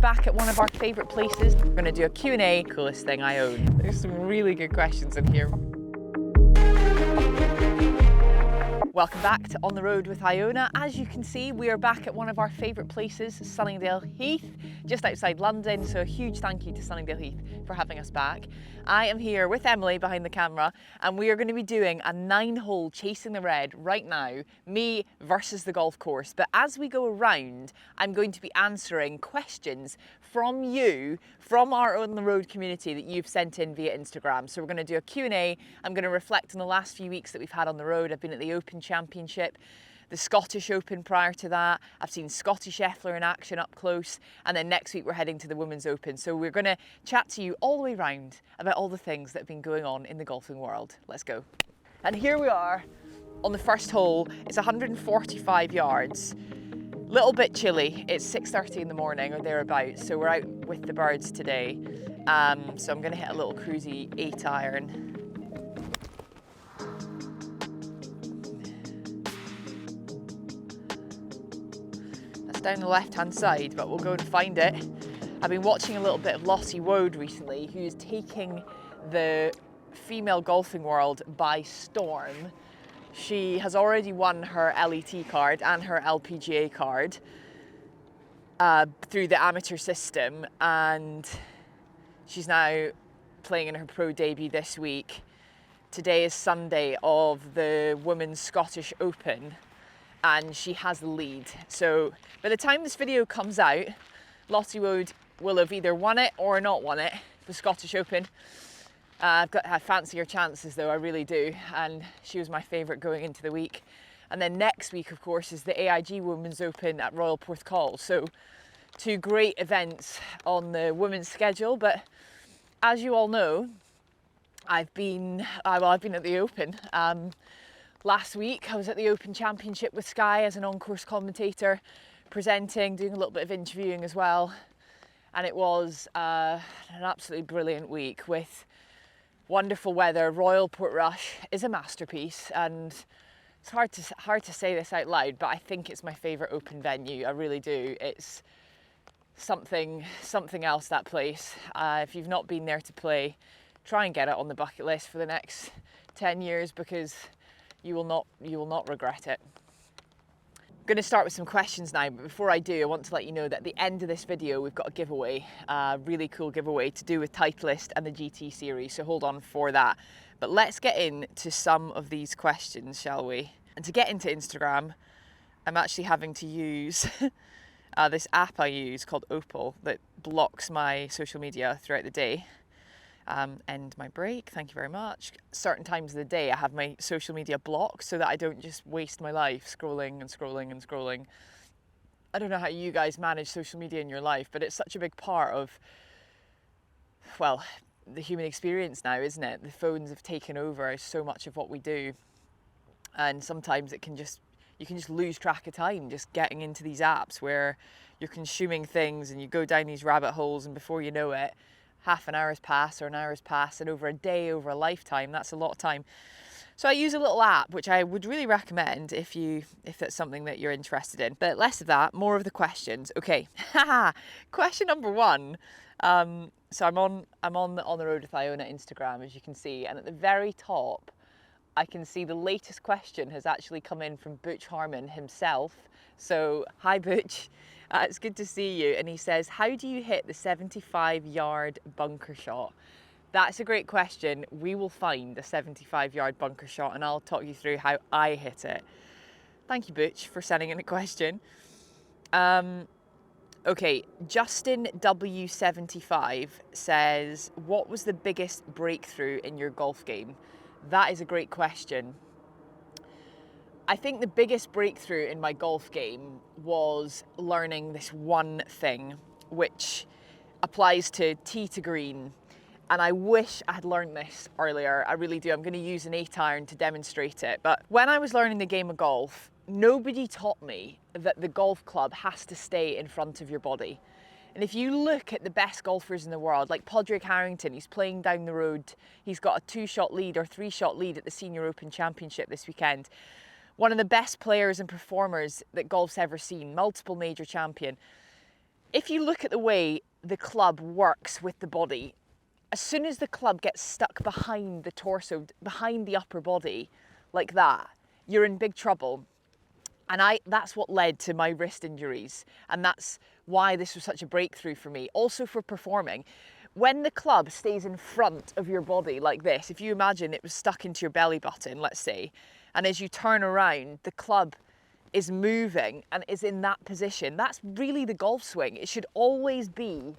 back at one of our favourite places. We're going to do a Q&A, coolest thing I own. There's some really good questions in here. Welcome back to On the Road with Iona. As you can see, we are back at one of our favourite places, Sunningdale Heath, just outside London. So a huge thank you to Sunningdale Heath for having us back. I am here with Emily behind the camera, and we are going to be doing a 9-hole chasing the red right now, me versus the golf course. But as we go around, I'm going to be answering questions from you, from our On the Road community that you've sent in via Instagram. So we're going to do a Q&A. I'm going to reflect on the last few weeks that we've had on the road. I've been at the Open Championship, the Scottish Open prior to that. I've seen Scotty Scheffler in action up close, and then next week we're heading to the Women's Open. So we're going to chat to you all the way round about all the things that have been going on in the golfing world. Let's go. And here we are on the first hole. It's 145 yards. Little bit chilly. It's 6:30 in the morning or thereabouts, so we're out with the birds today. So I'm going to hit a little cruisy 8-iron. Down the left-hand side, but we'll go and find it. I've been watching a little bit of Lottie Woad recently, who's taking the female golfing world by storm. She has already won her LET card and her LPGA card through the amateur system, and she's now playing in her pro debut this week. Today is Sunday of the Women's Scottish Open, and she has the lead. So by the time this video comes out, Lottie Woad will have either won it or not won it, the Scottish Open. I fancy her chances though, I really do. And she was my favourite going into the week. And then next week, of course, is the AIG Women's Open at Royal Porthcawl. So 2 great events on the women's schedule. But as you all know, I've been at the Open. Last week, I was at the Open Championship with Sky as an on-course commentator, presenting, doing a little bit of interviewing as well. And it was an absolutely brilliant week with wonderful weather. Royal Portrush is a masterpiece, and it's hard to say this out loud, but I think it's my favourite Open venue. I really do. It's something else, that place. If you've not been there to play, try and get it on the bucket list for the next 10 years, because you will not regret it. I'm going to start with some questions now, but before I do, I want to let you know that at the end of this video we've got a giveaway, a really cool giveaway to do with Titleist and the GT series, so hold on for that. But let's get into some of these questions, shall we? And to get into Instagram, I'm actually having to use this app I use called Opal that blocks my social media throughout the day. End my break, thank you very much. Certain times of the day I have my social media blocked so that I don't just waste my life scrolling and scrolling and scrolling. I don't know how you guys manage social media in your life, but it's such a big part of, well, the human experience now, isn't it? The phones have taken over so much of what we do, and sometimes you can just lose track of time just getting into these apps where you're consuming things and you go down these rabbit holes, and before you know it, half an hour has passed or an hour has passed, and over a day, over a lifetime, that's a lot of time. So I use a little app, which I would really recommend if that's something that you're interested in. But less of that, more of the questions. Okay, question number 1. So I'm on the Road with Iona Instagram, as you can see, and at the very top, I can see the latest question has actually come in from Butch Harmon himself. So hi Butch. It's good to see you. And he says, how do you hit the 75-yard bunker shot? That's a great question. We will find a 75-yard bunker shot, and I'll talk you through how I hit it. Thank you, Butch, for sending in a question. Okay, Justin W75 says, what was the biggest breakthrough in your golf game? That is a great question. I think the biggest breakthrough in my golf game was learning this one thing, which applies to tee to green. And I wish I had learned this earlier. I really do. I'm going to use an 8-iron to demonstrate it. But when I was learning the game of golf, nobody taught me that the golf club has to stay in front of your body. And if you look at the best golfers in the world, like Padraig Harrington, he's playing down the road. He's got a 2-shot lead or 3-shot lead at the Senior Open Championship this weekend. One of the best players and performers that golf's ever seen, multiple major champion. if you look at the way the club works with the body, as soon as the club gets stuck behind the torso, behind the upper body, like that, you're in big trouble. And that's what led to my wrist injuries. And that's why this was such a breakthrough for me. Also for performing. When the club stays in front of your body like this, if you imagine it was stuck into your belly button, let's say, and as you turn around, the club is moving and is in that position, that's really the golf swing. It should always be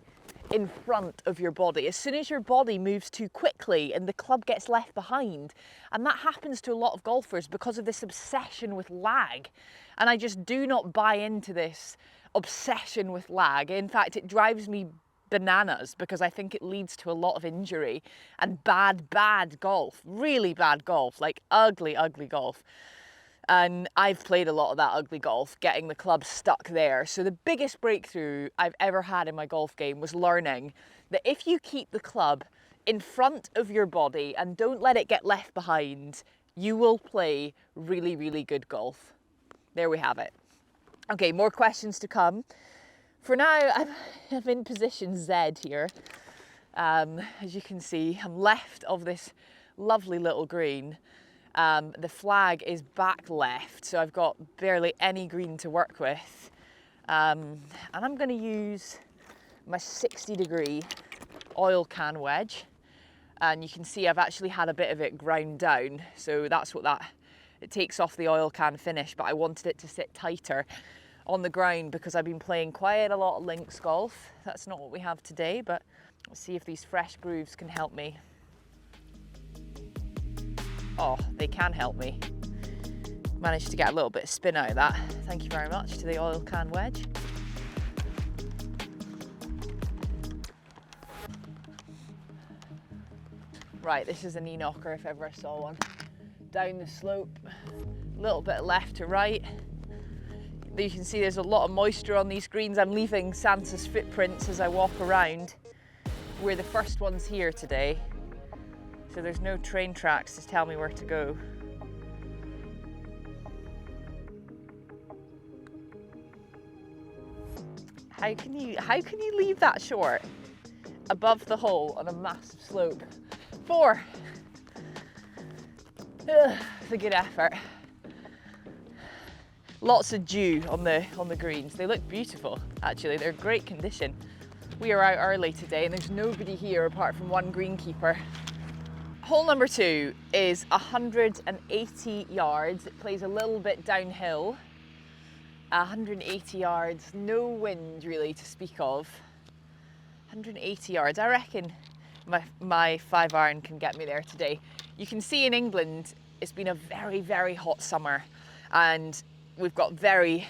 in front of your body. As soon as your body moves too quickly and the club gets left behind, and that happens to a lot of golfers because of this obsession with lag. And I just do not buy into this obsession with lag. In fact, it drives me bananas because I think it leads to a lot of injury and bad golf, really bad golf, like ugly golf. And I've played a lot of that ugly golf, getting the club stuck there. So the biggest breakthrough I've ever had in my golf game was learning that if you keep the club in front of your body and don't let it get left behind, you will play really, really good golf. There we have it. Okay, more questions to come. For now, I'm in position Z here. As you can see, I'm left of this lovely little green. The flag is back left, so I've got barely any green to work with. And I'm going to use my 60-degree oil can wedge. And you can see I've actually had a bit of it ground down, so that's what it takes off the oil can finish, but I wanted it to sit tighter on the ground because I've been playing quite a lot of Lynx golf. That's not what we have today, but let's see if these fresh grooves can help me. Oh, they can help me. Managed to get a little bit of spin out of that. Thank you very much to the oil can wedge. Right, this is a knee knocker if ever I saw one. Down the slope, a little bit left to right. You can see there's a lot of moisture on these greens. I'm leaving Santa's footprints as I walk around. We're the first ones here today, so there's no train tracks to tell me where to go. How can you leave that short above the hole on a massive slope? 4. It's a good effort. Lots of dew on the greens. They look beautiful, actually. They're great condition. We are out early today and there's nobody here apart from one greenkeeper. Hole number 2 is 180 yards. It plays a little bit downhill. 180 yards, no wind really to speak of. 180 yards. I reckon my 5-iron can get me there today. You can see in England, it's been a very, very hot summer and we've got very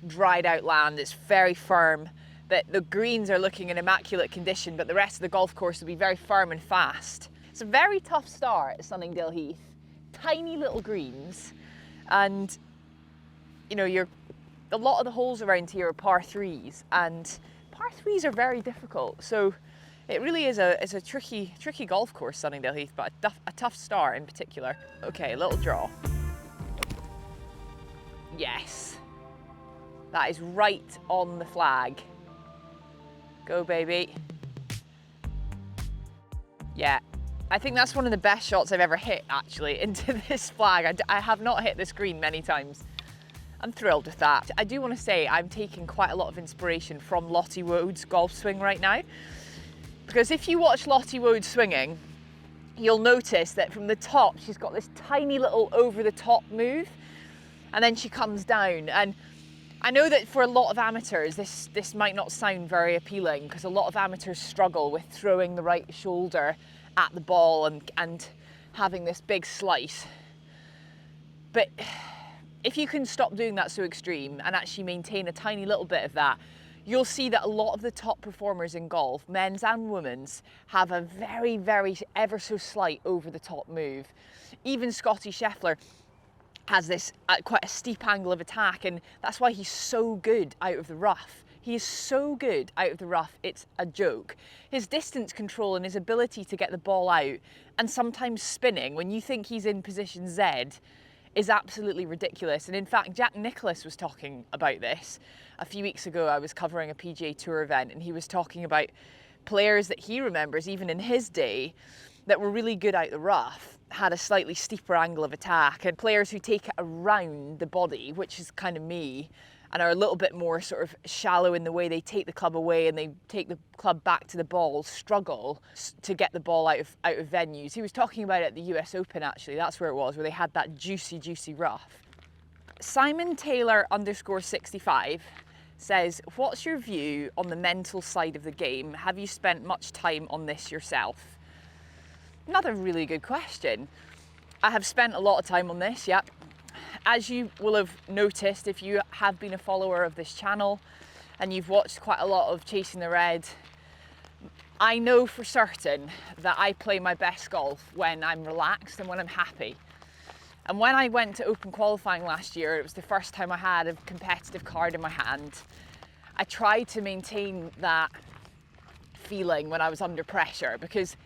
dried out land. It's very firm. The greens are looking in immaculate condition, but the rest of the golf course will be very firm and fast. It's a very tough start at Sunningdale Heath. Tiny little greens, and you know, a lot of the holes around here are par 3s, and par 3s are very difficult. So it really is a tricky golf course, Sunningdale Heath, but a tough start in particular. Okay, little draw. Yes, that is right on the flag. Go, baby. Yeah, I think that's one of the best shots I've ever hit, actually, into this flag. I have not hit this green many times. I'm thrilled with that. I do want to say I'm taking quite a lot of inspiration from Lottie Wode's golf swing right now. Because if you watch Lottie Wode swinging, you'll notice that from the top, she's got this tiny little over-the-top move, and then she comes down. And I know that for a lot of amateurs, this might not sound very appealing because a lot of amateurs struggle with throwing the right shoulder at the ball and having this big slice. But if you can stop doing that so extreme and actually maintain a tiny little bit of that, you'll see that a lot of the top performers in golf, men's and women's, have a very, very ever so slight over the top move. Even Scotty Scheffler has this quite a steep angle of attack, and that's why he's so good out of the rough. He is so good out of the rough, it's a joke. His distance control and his ability to get the ball out and sometimes spinning when you think he's in position Z is absolutely ridiculous. And in fact, Jack Nicklaus was talking about this, a few weeks ago I was covering a PGA Tour event, and he was talking about players that he remembers, even in his day, that were really good out the rough, had a slightly steeper angle of attack, and players who take it around the body, which is kind of me, and are a little bit more sort of shallow in the way they take the club away and they take the club back to the ball, struggle to get the ball out of venues. He was talking about it at the US Open, actually. That's where it was, where they had that juicy rough. Simon Taylor _65 says, what's your view on the mental side of the game? Have you spent much time on this yourself? Another really good question. I have spent a lot of time on this, yep. As you will have noticed, if you have been a follower of this channel and you've watched quite a lot of Chasing the Red, I know for certain that I play my best golf when I'm relaxed and when I'm happy. And when I went to Open qualifying last year, it was the first time I had a competitive card in my hand. I tried to maintain that feeling when I was under pressure, because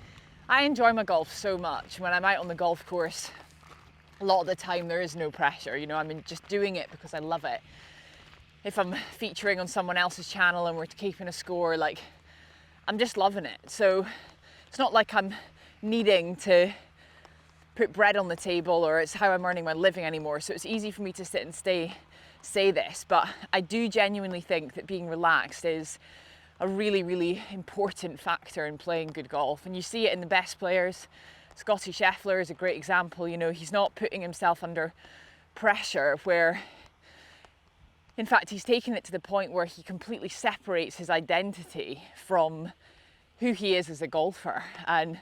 I enjoy my golf so much. When I'm out on the golf course, a lot of the time there is no pressure, you know, I'm just doing it because I love it. If I'm featuring on someone else's channel and we're keeping a score, like, I'm just loving it. So it's not like I'm needing to put bread on the table or it's how I'm earning my living anymore. So it's easy for me to sit and say this, but I do genuinely think that being relaxed is a really important factor in playing good golf. And you see it in the best players. Scotty Scheffler is a great example. You know, he's not putting himself under pressure, where in fact he's taken it to the point where he completely separates his identity from who he is as a golfer. And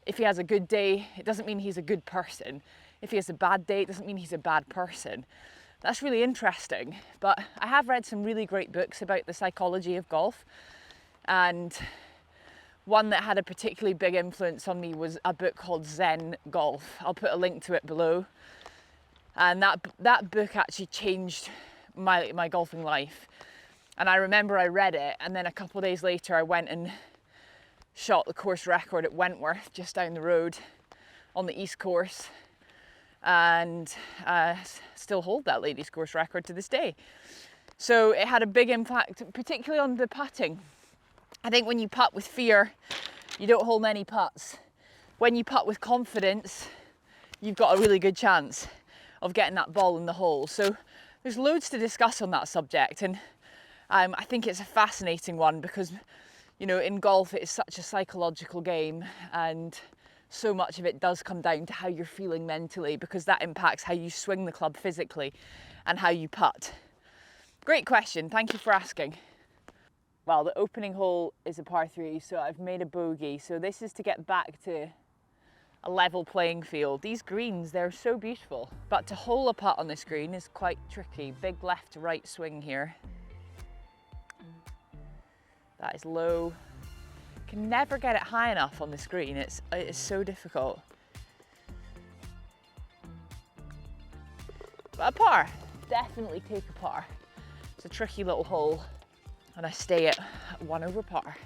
if he has a good day, it doesn't mean he's a good person. If he has a bad day, it doesn't mean he's a bad person. That's really interesting. But I have read some really great books about the psychology of golf, and one that had a particularly big influence on me was a book called Zen Golf. I'll put a link to it below. And that book actually changed my golfing life. And I remember I read it, and then a couple of days later I went and shot the course record at Wentworth, just down the road on the East Course, and still hold that ladies course record to this day. So it had a big impact, particularly on the putting. I think when you putt with fear, you don't hold many putts. When you putt with confidence, you've got a really good chance of getting that ball in the hole. So there's loads to discuss on that subject, and I think it's a fascinating one because, you know, in golf it is such a psychological game, and so much of it does come down to how you're feeling mentally, because that impacts how you swing the club physically and how you putt. Great question, thank you for asking. Well, the opening hole is a par 3, so I've made a bogey. So this is to get back to a level playing field. These greens, they're so beautiful. But to hole a putt on this green is quite tricky. Big left to right swing here. That is low. Can never get it high enough on this green. It is so difficult. But a par, definitely take a par. It's a tricky little hole, and I stay at 1 over par.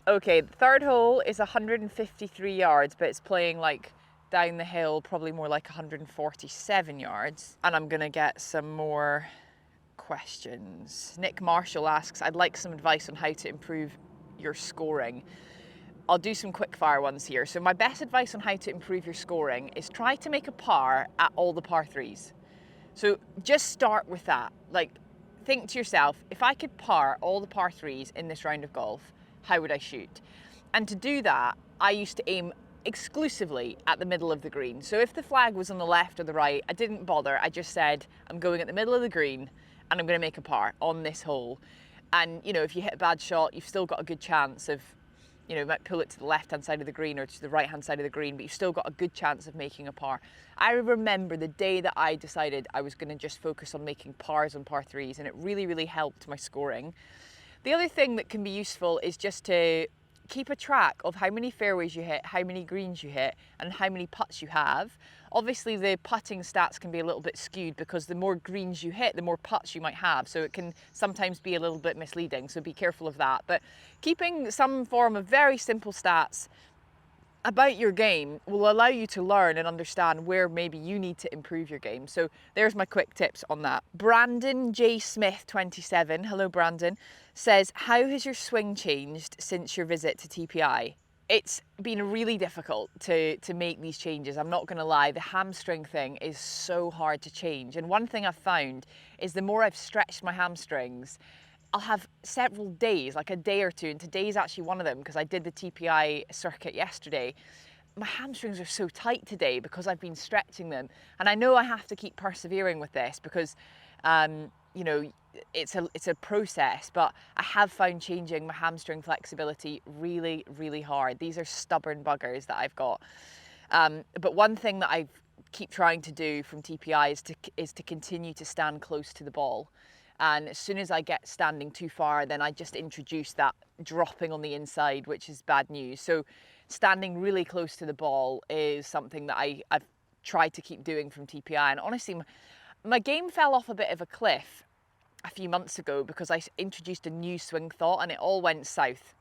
Okay, the third hole is 153 yards, but it's playing like down the hill, probably more like 147 yards. And I'm gonna get some more questions. Nick Marshall asks, I'd like some advice on how to improve your scoring. I'll do some quick fire ones here. So my best advice on how to improve your scoring is try to make a par at all the par 3s. So just start with that. Like, think to yourself, if I could par all the par 3s in this round of golf, how would I shoot? And to do that, I used to aim exclusively at the middle of the green. So if the flag was on the left or the right, I didn't bother. I just said, I'm going at the middle of the green and I'm going to make a par on this hole. And, you know, if you hit a bad shot, you've still got a good chance of, you know, you might pull it to the left-hand side of the green or to the right-hand side of the green, but you've still got a good chance of making a par. I remember the day that I decided I was going to just focus on making pars on par 3s, and it really helped my scoring. The other thing that can be useful is just to keep a track of how many fairways you hit, how many greens you hit, and how many putts you have. Obviously the putting stats can be a little bit skewed because the more greens you hit, the more putts you might have. So it can sometimes be a little bit misleading, so be careful of that. But keeping some form of very simple stats about your game will allow you to learn and understand where maybe you need to improve your game. So there's my quick tips on that. Brandon J. Smith 27, hello Brandon, says, how has your swing changed since your visit to TPI? It's been really difficult to make these changes. I'm not going to lie, the hamstring thing is so hard to change. And one thing I've found is the more I've stretched my hamstrings, I'll have several days, like a day or two, and today's actually one of them because I did the TPI circuit yesterday. My hamstrings are so tight today because I've been stretching them. And I know I have to keep persevering with this because, you know, it's a process, but I have found changing my hamstring flexibility really, really hard. These are stubborn buggers that I've got. But one thing that I keep trying to do from TPI is to continue to stand close to the ball. And as soon as I get standing too far, then I just introduce that dropping on the inside, which is bad news. So standing really close to the ball is something that I've tried to keep doing from TPI. And honestly, my game fell off a bit of a cliff a few months ago because I introduced a new swing thought and it all went south.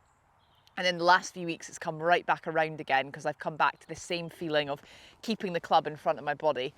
And in the last few weeks, it's come right back around again because I've come back to the same feeling of keeping the club in front of my body.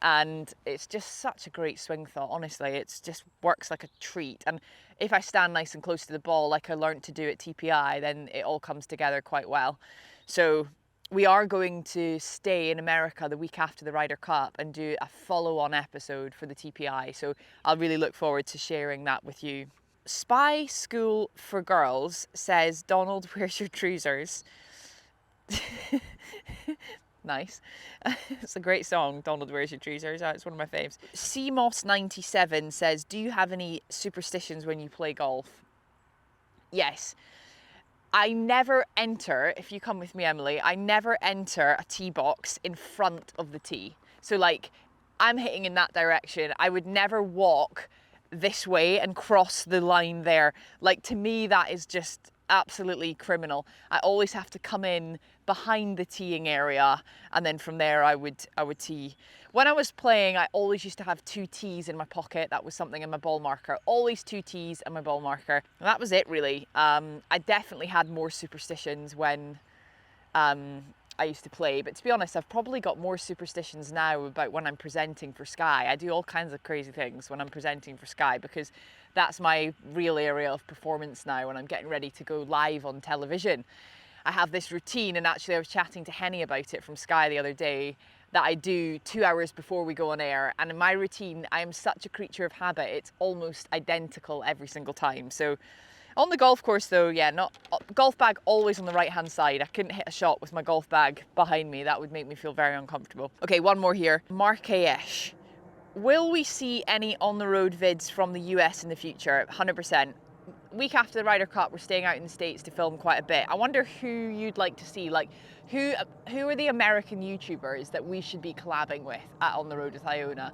And it's just such a great swing thought, honestly. It just works like a treat. And if I stand nice and close to the ball like I learned to do at TPI, then it all comes together quite well. So we are going to stay in America the week after the Ryder Cup and do a follow-on episode for the TPI. So I'll really look forward to sharing that with you. Spy School for Girls says, Donald, where's your trousers? Nice. It's a great song, Donald, where's your trousers? It's one of my faves. CMOS97 says, do you have any superstitions when you play golf? Yes. I never enter, if you come with me, Emily, I never enter a tee box in front of the tee. So like, I'm hitting in that direction. I would never walk this way and cross the line there. Like, to me, that is just absolutely criminal. I always have to come in behind the teeing area, and then from there I would tee. When I was playing, I always used to have 2 tees in my pocket. That was something in my ball marker. Always 2 tees and my ball marker. And that was it, really. I definitely had more superstitions when I used to play, but to be honest, I've probably got more superstitions now about when I'm presenting for Sky. I do all kinds of crazy things when I'm presenting for Sky because that's my real area of performance now when I'm getting ready to go live on television. I have this routine, and actually I was chatting to Henny about it from Sky the other day, that I do 2 hours before we go on air. And in my routine, I am such a creature of habit, it's almost identical every single time. So on the golf course though, yeah, golf bag always on the right hand side. I couldn't hit a shot with my golf bag behind me. That would make me feel very uncomfortable. Okay, one more here. Markeyesh. Will we see any on the road vids from the US in the future? 100%. Week after the Ryder Cup, we're staying out in the States to film quite a bit. I wonder who you'd like to see. Like, who are the American YouTubers that we should be collabing with at On the Road with Iona?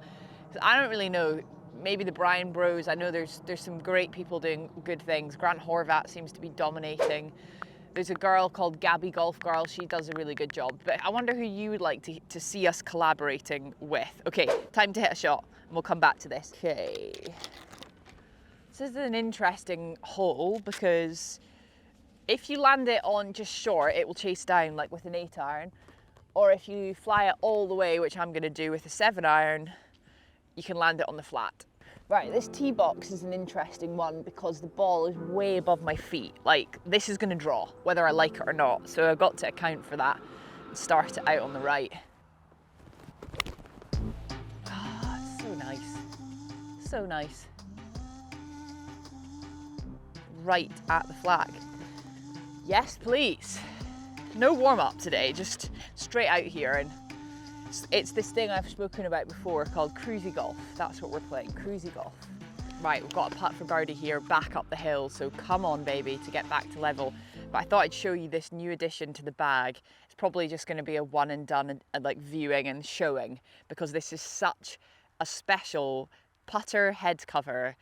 I don't really know. Maybe the Bryan Bros. I know there's some great people doing good things. Grant Horvat seems to be dominating. There's a girl called Gabby Golf Girl. She does a really good job. But I wonder who you would like to see us collaborating with. Okay, time to hit a shot, and we'll come back to this. Okay. This is an interesting hole because if you land it on just short, it will chase down like with an 8-iron. Or if you fly it all the way, which I'm going to do with a 7-iron, you can land it on the flat. Right, this tee box is an interesting one because the ball is way above my feet. Like, this is going to draw, whether I like it or not. So I've got to account for that and start it out on the right. Ah, so nice. So nice. Right at the flag. Yes, please. No warm-up today, just straight out here. And it's this thing I've spoken about before called cruisy golf. That's what we're playing, cruisy golf. Right, we've got a putt for birdie here, back up the hill, so come on, baby, to get back to level. But I thought I'd show you this new addition to the bag. It's probably just going to be a one and done, and like viewing and showing, because this is such a special putter head cover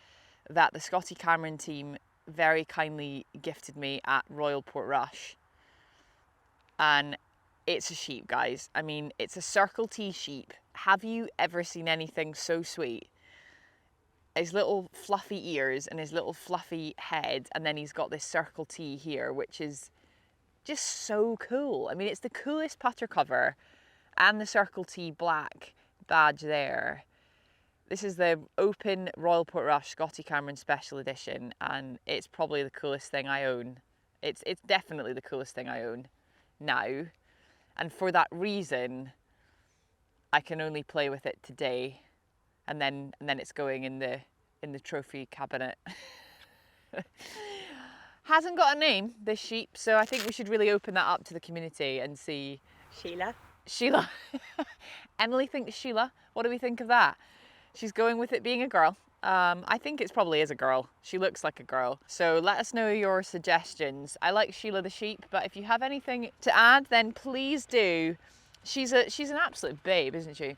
that the Scotty Cameron team very kindly gifted me at Royal Portrush. And it's a sheep, guys. I mean, it's a Circle T sheep. Have you ever seen anything so sweet? His little fluffy ears and his little fluffy head, and then he's got this Circle T here, which is just so cool. I mean, it's the coolest putter cover, and the Circle T black badge there. This is the Open Royal Portrush Scotty Cameron Special Edition, and it's probably the coolest thing I own. It's definitely the coolest thing I own now, and for that reason, I can only play with it today, and then it's going in the trophy cabinet. Hasn't got a name, this sheep, so I think we should really open that up to the community and see. Sheila. Emily thinks Sheila. What do we think of that? She's going with it being a girl. I think it probably is a girl. She looks like a girl. So let us know your suggestions. I like Sheila the sheep, but if you have anything to add, then please do. She's an absolute babe, isn't she?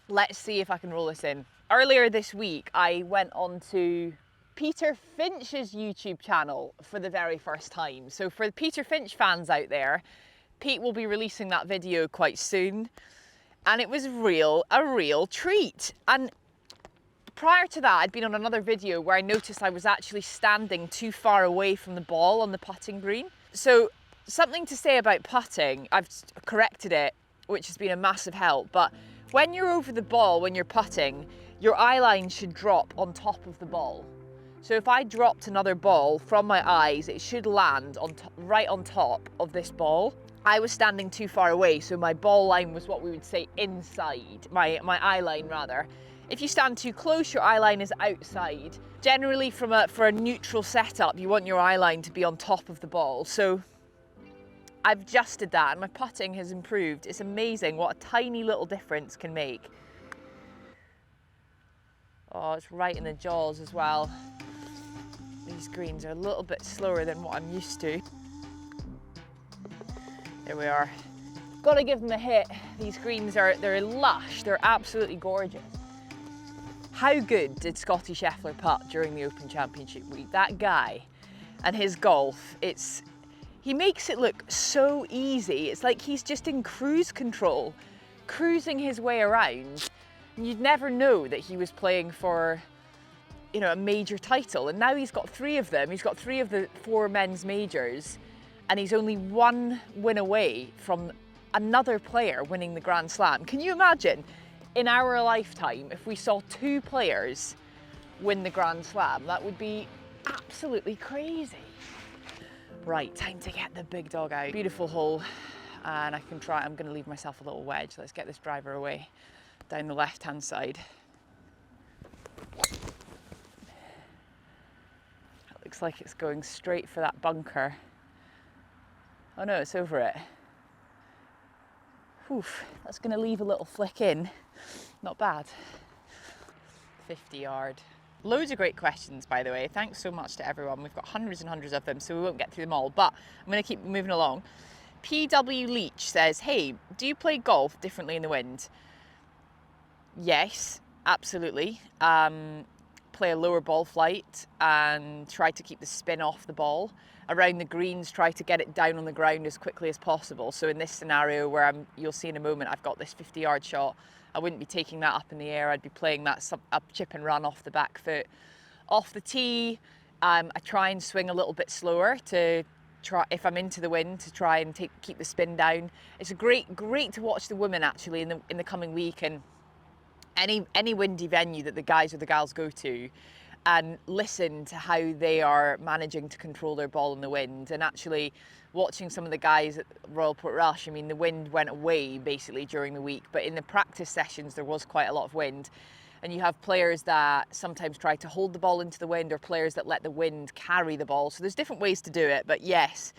Let's see if I can roll this in. Earlier this week, I went on to Peter Finch's YouTube channel for the very first time. So for the Peter Finch fans out there, Pete will be releasing that video quite soon. And it was a real treat. And prior to that, I'd been on another video where I noticed I was actually standing too far away from the ball on the putting green. So something to say about putting, I've corrected it, which has been a massive help, but when you're over the ball, when you're putting, your eye line should drop on top of the ball. So if I dropped another ball from my eyes, it should land right on top of this ball. I was standing too far away, so my ball line was what we would say inside, my eye line rather. If you stand too close, your eye line is outside. Generally for a neutral setup, you want your eye line to be on top of the ball. So I've adjusted that and my putting has improved. It's amazing what a tiny little difference can make. Oh, it's right in the jaws as well. These greens are a little bit slower than what I'm used to. There we are. Gotta give them a hit. These greens they're lush, they're absolutely gorgeous. How good did Scotty Scheffler putt during the Open Championship week? That guy and his golf, he makes it look so easy. It's like he's just in cruise control, cruising his way around. And you'd never know that he was playing for, you know, a major title. And now he's got 3 of them. He's got 3 of the 4 men's majors, and he's only 1 win away from another player winning the Grand Slam. Can you imagine in our lifetime if we saw 2 players win the Grand Slam? That would be absolutely crazy. Right, time to get the big dog out. Beautiful hole, and I'm gonna leave myself a little wedge. Let's get this driver away down the left-hand side. It looks like it's going straight for that bunker. Oh no, it's over it. Oof, that's gonna leave a little flick in. Not bad. 50 yard. Loads of great questions, by the way. Thanks so much to everyone. We've got hundreds and hundreds of them, so we won't get through them all, but I'm gonna keep moving along. PW Leach says, hey, do you play golf differently in the wind? Yes, absolutely. Play a lower ball flight and try to keep the spin off the ball. Around the greens, try to get it down on the ground as quickly as possible. So in this scenario where you'll see in a moment, I've got this 50-yard shot. I wouldn't be taking that up in the air. I'd be playing that up chip and run off the back foot. Off the tee, I try and swing a little bit slower to try, if I'm into the wind, to try and keep the spin down. It's a great to watch the women actually in the coming week, and any windy venue that the guys or the gals go to, and listen to how they are managing to control their ball in the wind. And actually watching some of the guys at Royal Portrush, I mean, the wind went away basically during the week, but in the practice sessions there was quite a lot of wind. And you have players that sometimes try to hold the ball into the wind, or players that let the wind carry the ball. So there's different ways to do it, but yes,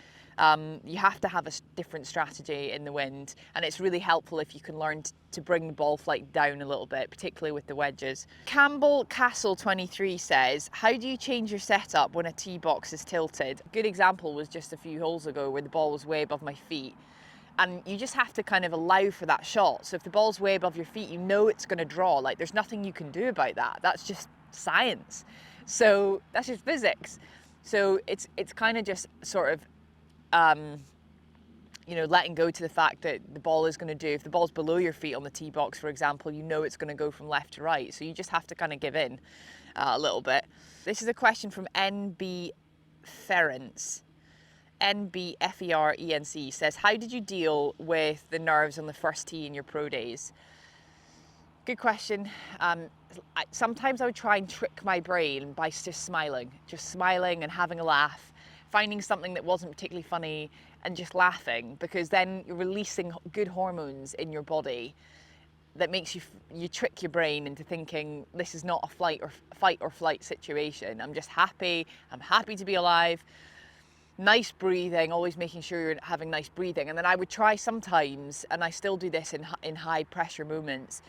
you have to have a different strategy in the wind, and it's really helpful if you can learn to bring the ball flight down a little bit, particularly with the wedges. Campbell Castle 23 says, how do you change your setup when a tee box is tilted? A good example was just a few holes ago where the ball was way above my feet, and you just have to kind of allow for that shot. So if the ball's way above your feet, you know it's going to draw. Like, there's nothing you can do about that. That's just science. So that's just physics. So it's kind of just sort of you know, letting go to the fact that the ball is going to do, if the ball's below your feet on the tee box, for example, you know it's going to go from left to right. So you just have to kind of give in a little bit. This is a question from NB Ference. NBFERENC says, how did you deal with the nerves on the first tee in your pro days? Good question. Sometimes I would try and trick my brain by just smiling and having a laugh, finding something that wasn't particularly funny and just laughing, because then you're releasing good hormones in your body that makes you trick your brain into thinking this is not a fight or flight situation. I'm just happy. I'm happy to be alive. Nice breathing, always making sure you're having nice breathing. And then I would try sometimes, and I still do this in high pressure moments,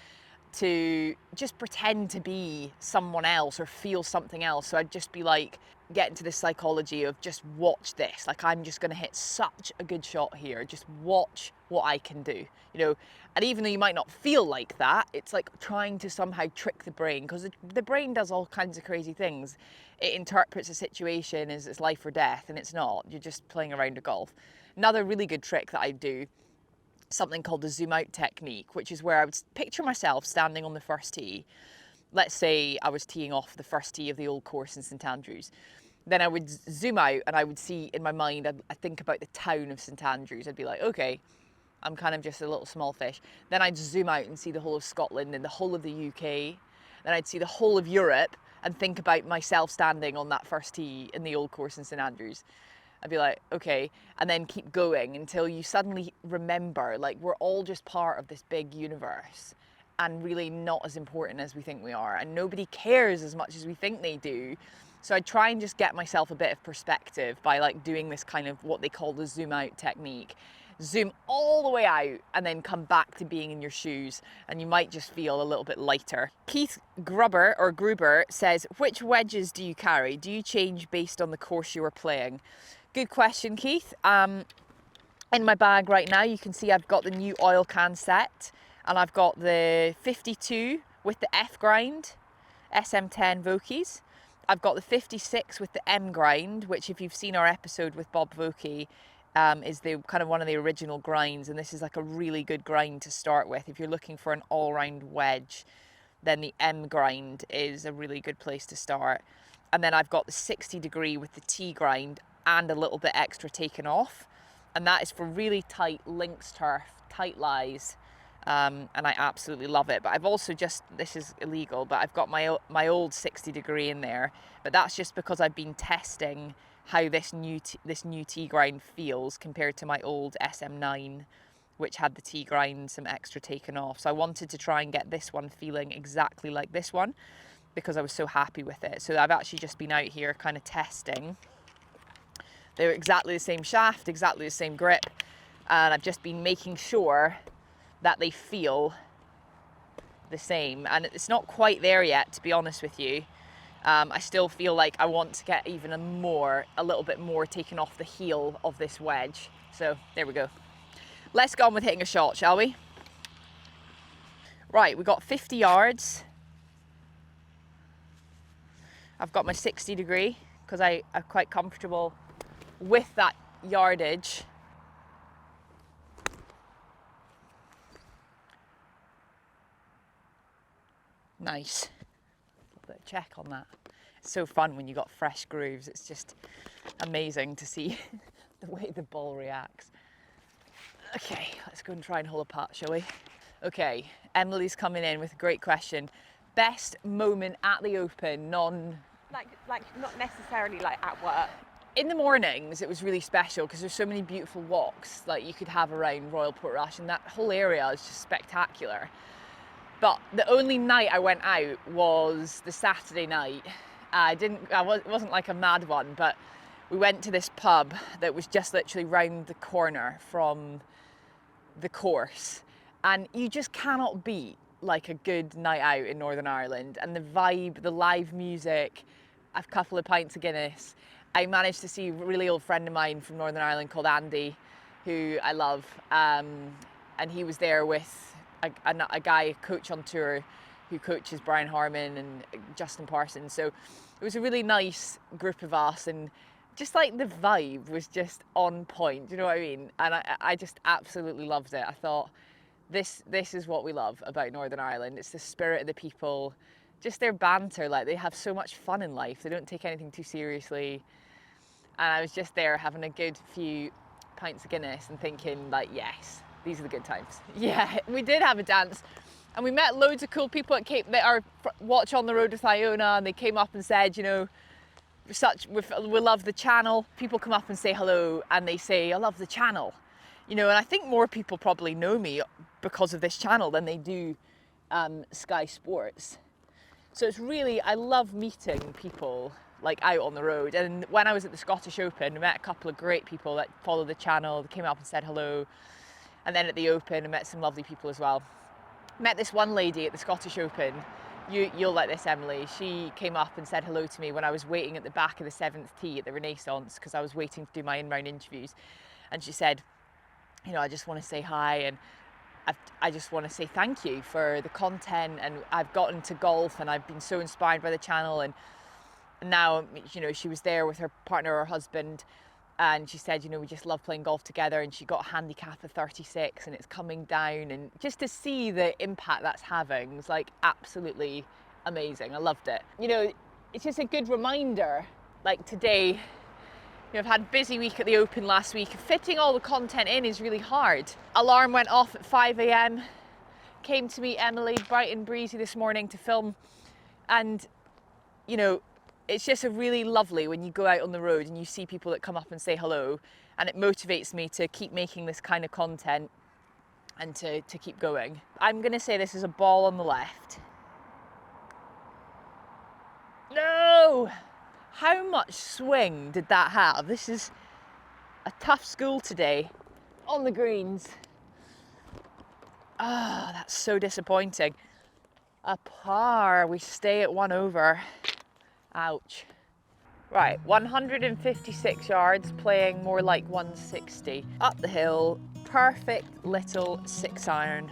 to just pretend to be someone else or feel something else. So I'd just be like, get into this psychology of just watch this. Like, I'm just going to hit such a good shot here. Just watch what I can do, you know. And even though you might not feel like that, it's like trying to somehow trick the brain, because the brain does all kinds of crazy things. It interprets a situation as it's life or death, and it's not. You're just playing around a golf. Another really good trick that I do, something called the zoom out technique, which is where I would picture myself standing on the first tee. Let's say I was teeing off the first tee of the old course in St Andrews. Then I would zoom out and I would see in my mind, I'd think about the town of St Andrews. I'd be like, okay, I'm kind of just a little small fish. Then I'd zoom out and see the whole of Scotland and the whole of the UK. Then I'd see the whole of Europe and think about myself standing on that first tee in the old course in St Andrews. I'd be like, okay, and then keep going until you suddenly remember, like, we're all just part of this big universe and really not as important as we think we are. And nobody cares as much as we think they do. So I try and just get myself a bit of perspective by like doing this kind of what they call the zoom out technique. Zoom all the way out and then come back to being in your shoes, and you might just feel a little bit lighter. Keith Gruber says, which wedges do you carry? Do you change based on the course you are playing? Good question, Keith. In my bag right now, you can see I've got the new oil can set, and I've got the 52 with the F grind, SM10 Vokeys. I've got the 56 with the M grind, which, if you've seen our episode with Bob Vokey, is the kind of one of the original grinds, and this is like a really good grind to start with. If you're looking for an all-round wedge, then the M grind is a really good place to start. And then I've got the 60 degree with the T grind and a little bit extra taken off, and that is for really tight Lynx turf, tight lies, and I absolutely love it. But I've also this is illegal, but I've got my old 60 degree in there, but that's just because I've been testing how this new T grind feels compared to my old SM9, which had the T grind some extra taken off. So I wanted to try and get this one feeling exactly like this one, because I was so happy with it. So I've actually just been out here kind of testing. They're exactly the same shaft, exactly the same grip, and I've just been making sure that they feel the same. And it's not quite there yet, to be honest with you. I still feel like I want to get even a little bit more taken off the heel of this wedge. So there we go. Let's go on with hitting a shot, shall we? Right, we've got 50 yards. I've got my 60 degree because I'm quite comfortable with that yardage. Nice. A bit of check on that. It's so fun when you got fresh grooves. It's just amazing to see the way the ball reacts. Okay, let's go and try and hole a putt, shall we? Okay, Emily's coming in with a great question. Best moment at the Open, like not necessarily like at work. In the mornings, it was really special because there's so many beautiful walks like you could have around Royal Portrush, and that whole area is just spectacular. But the only night I went out was the Saturday night. It wasn't like a mad one, but we went to this pub that was just literally round the corner from the course, and you just cannot beat like a good night out in Northern Ireland. And the vibe, the live music, a couple of pints of Guinness. I managed to see a really old friend of mine from Northern Ireland called Andy, who I love, and he was there with a guy, a coach on tour, who coaches Brian Harmon and Justin Parsons. So it was a really nice group of us, and just like the vibe was just on point. Do you know what I mean? And I just absolutely loved it. I thought this is what we love about Northern Ireland. It's the spirit of the people, just their banter. Like, they have so much fun in life. They don't take anything too seriously. And I was just there having a good few pints of Guinness and thinking like, yes, these are the good times. Yeah, we did have a dance. And we met loads of cool people that are watch on the road with Iona, and they came up and said, you know, we love the channel. People come up and say hello and they say, I love the channel. You know, and I think more people probably know me because of this channel than they do Sky Sports. So it's really, I love meeting people like out on the road. And when I was at the Scottish Open, I met a couple of great people that follow the channel. They came up and said hello. And then at the Open, I met some lovely people as well. Met this one lady at the Scottish Open. You'll like this, Emily. She came up and said hello to me when I was waiting at the back of the 7th tee at the Renaissance, because I was waiting to do my in-round interviews. And she said, you know, I just want to say hi, and I just want to say thank you for the content, and I've gotten into golf and I've been so inspired by the channel. And now, you know, she was there with her partner or husband, and she said, you know, we just love playing golf together, and she got a handicap of 36 and it's coming down, and just to see the impact that's having was like absolutely amazing. I loved it. You know, it's just a good reminder, like today, you know, I've had a busy week at the Open last week. Fitting all the content in is really hard. Alarm went off at 5 a.m. Came to meet Emily bright and breezy this morning to film, and you know, it's just a really lovely when you go out on the road and you see people that come up and say hello, and it motivates me to keep making this kind of content and to keep going. I'm gonna say this is a ball on the left. No! How much swing did that have? This is a tough school today on the greens. Ah, that's so disappointing. A par, we stay at 1 over. Ouch. Right, 156 yards, playing more like 160. Up the hill, perfect little 6-iron.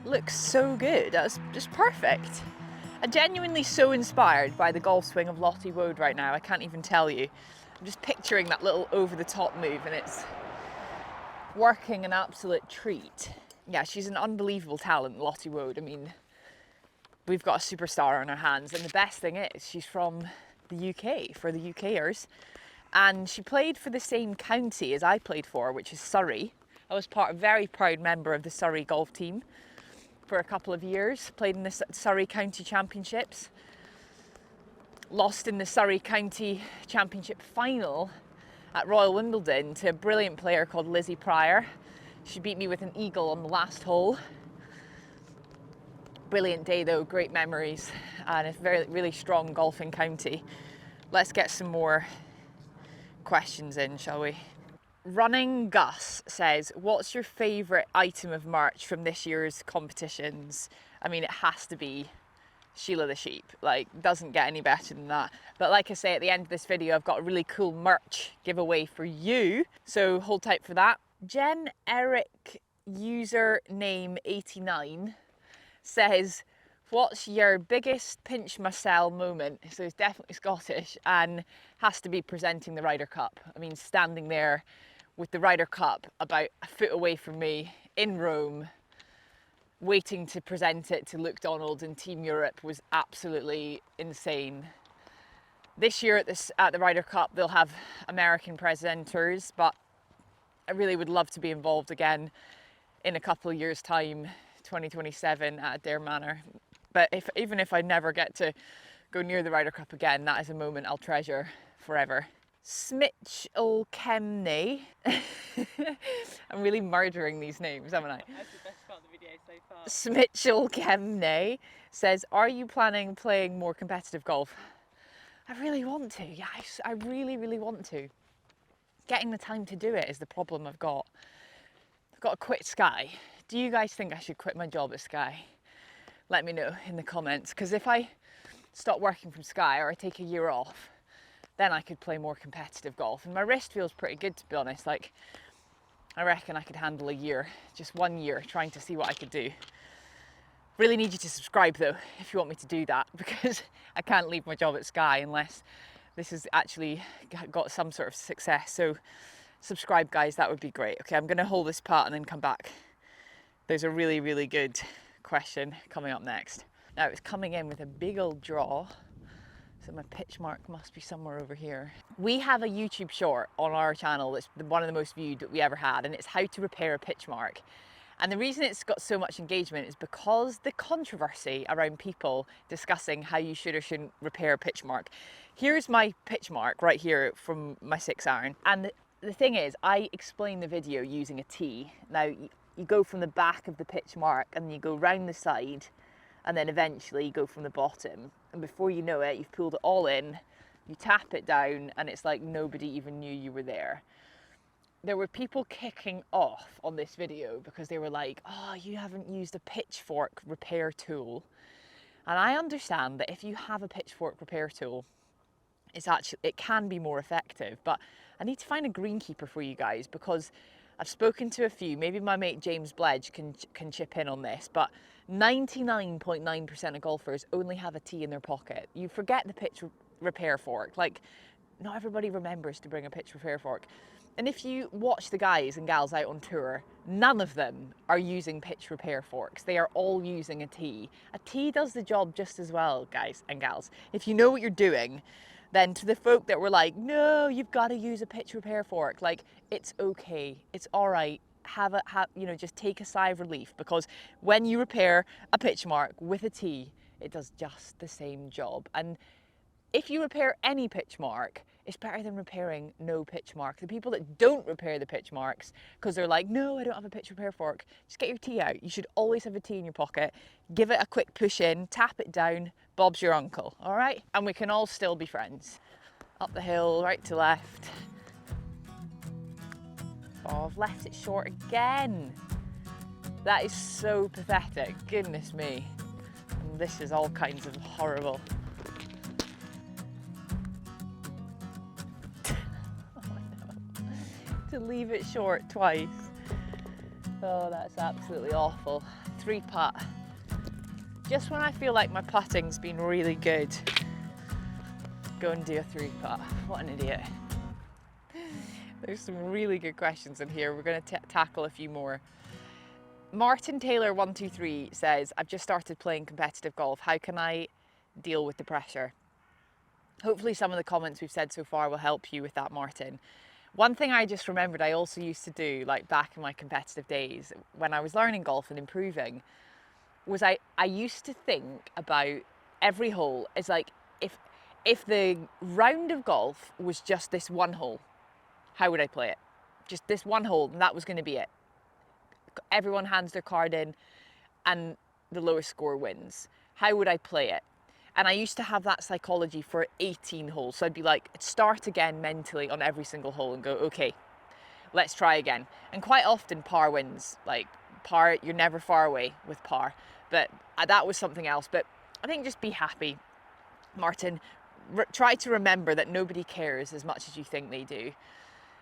Looks so good, that's just perfect. I'm genuinely so inspired by the golf swing of Lottie Woad right now, I can't even tell you. I'm just picturing that little over-the-top move, and it's working an absolute treat. Yeah, she's an unbelievable talent, Lottie Woad. I mean, we've got a superstar on our hands, and the best thing is she's from the UK, for the UKers, and she played for the same county as I played for, which is Surrey. I was a very proud member of the Surrey golf team for a couple of years, played in the Surrey County Championships, lost in the Surrey County Championship final at Royal Wimbledon to a brilliant player called Lizzie Pryor. She beat me with an eagle on the last hole. Brilliant day though, great memories, and a really strong golfing county. Let's get some more questions in, shall we? Running Gus says, what's your favourite item of merch from this year's competitions? I mean, it has to be Sheila the Sheep, like, doesn't get any better than that. But like I say, at the end of this video, I've got a really cool merch giveaway for you, so hold tight for that. Jen Eric username 89 says, what's your biggest pinch myself moment? So it's definitely Scottish and has to be presenting the Ryder Cup. I mean, standing there with the Ryder Cup about a foot away from me in Rome, waiting to present it to Luke Donald and Team Europe was absolutely insane. This year at the Ryder Cup, they'll have American presenters, but I really would love to be involved again in a couple of years' time, 2027 at Adair Manor. But even if I never get to go near the Ryder Cup again, that is a moment I'll treasure forever. Smitchell Kemney. I'm really murdering these names, haven't I? That's the best part of the video so far. Smitchell Kemney says, are you planning playing more competitive golf? I really want to, yeah, I really, really want to. Getting the time to do it is the problem I've got. I've got to quit Sky. Do you guys think I should quit my job at Sky? Let me know in the comments, because if I stop working from Sky or I take a year off, then I could play more competitive golf. And my wrist feels pretty good, to be honest. Like, I reckon I could handle a year, just 1 year, trying to see what I could do. Really need you to subscribe though, if you want me to do that, because I can't leave my job at Sky unless this has actually got some sort of success. So subscribe guys, that would be great. Okay, I'm gonna hold this part and then come back. There's a really, really good question coming up next. Now it's coming in with a big old draw, so my pitch mark must be somewhere over here. We have a YouTube short on our channel that's one of the most viewed that we ever had, and it's how to repair a pitch mark. And the reason it's got so much engagement is because the controversy around people discussing how you should or shouldn't repair a pitch mark. Here's my pitch mark right here from my 6-iron. And the thing is, I explain the video using a T. Now, you go from the back of the pitch mark and you go round the side, and then eventually you go from the bottom. And before you know it, you've pulled it all in, you tap it down, and it's like nobody even knew you were there. There were people kicking off on this video because they were like, oh, you haven't used a pitchfork repair tool. And I understand that if you have a pitchfork repair tool, it can be more effective, but I need to find a greenkeeper for you guys, because I've spoken to a few, maybe my mate James Wedge can chip in on this, but 99.9% of golfers only have a tee in their pocket. You forget the pitch repair fork. Like, not everybody remembers to bring a pitch repair fork. And if you watch the guys and gals out on tour, none of them are using pitch repair forks. They are all using a tee. A tee does the job just as well, guys and gals. If you know what you're doing, then to the folk that were like, no, you've got to use a pitch repair fork, like, it's okay, it's all right. Just take a sigh of relief, because when you repair a pitch mark with a tee, it does just the same job. And if you repair any pitch mark, it's better than repairing no pitch mark. The people that don't repair the pitch marks because they're like, no, I don't have a pitch repair fork, just get your tee out. You should always have a tee in your pocket. Give it a quick push in, tap it down, Bob's your uncle, all right? And we can all still be friends. Up the hill, right to left. Oh, I've left it short again. That is so pathetic, goodness me. And this is all kinds of horrible. To leave it short twice. Oh, that's absolutely awful. 3-putt. Just when I feel like my putting's been really good, go and do a 3-putt. What an idiot. There's some really good questions in here. We're going to tackle a few more. Martin Taylor 123 says, I've just started playing competitive golf. How can I deal with the pressure? Hopefully some of the comments we've said so far will help you with that, Martin. One thing I just remembered I also used to do, like back in my competitive days, when I was learning golf and improving, was I used to think about every hole as like, if the round of golf was just this one hole, how would I play it? Just this one hole, and that was going to be it. Everyone hands their card in and the lowest score wins. How would I play it? And I used to have that psychology for 18 holes. So I'd be like, start again mentally on every single hole and go, okay, let's try again. And quite often par wins. Like par, you're never far away with par. But that was something else. But I think just be happy, Martin. Try to remember that nobody cares as much as you think they do.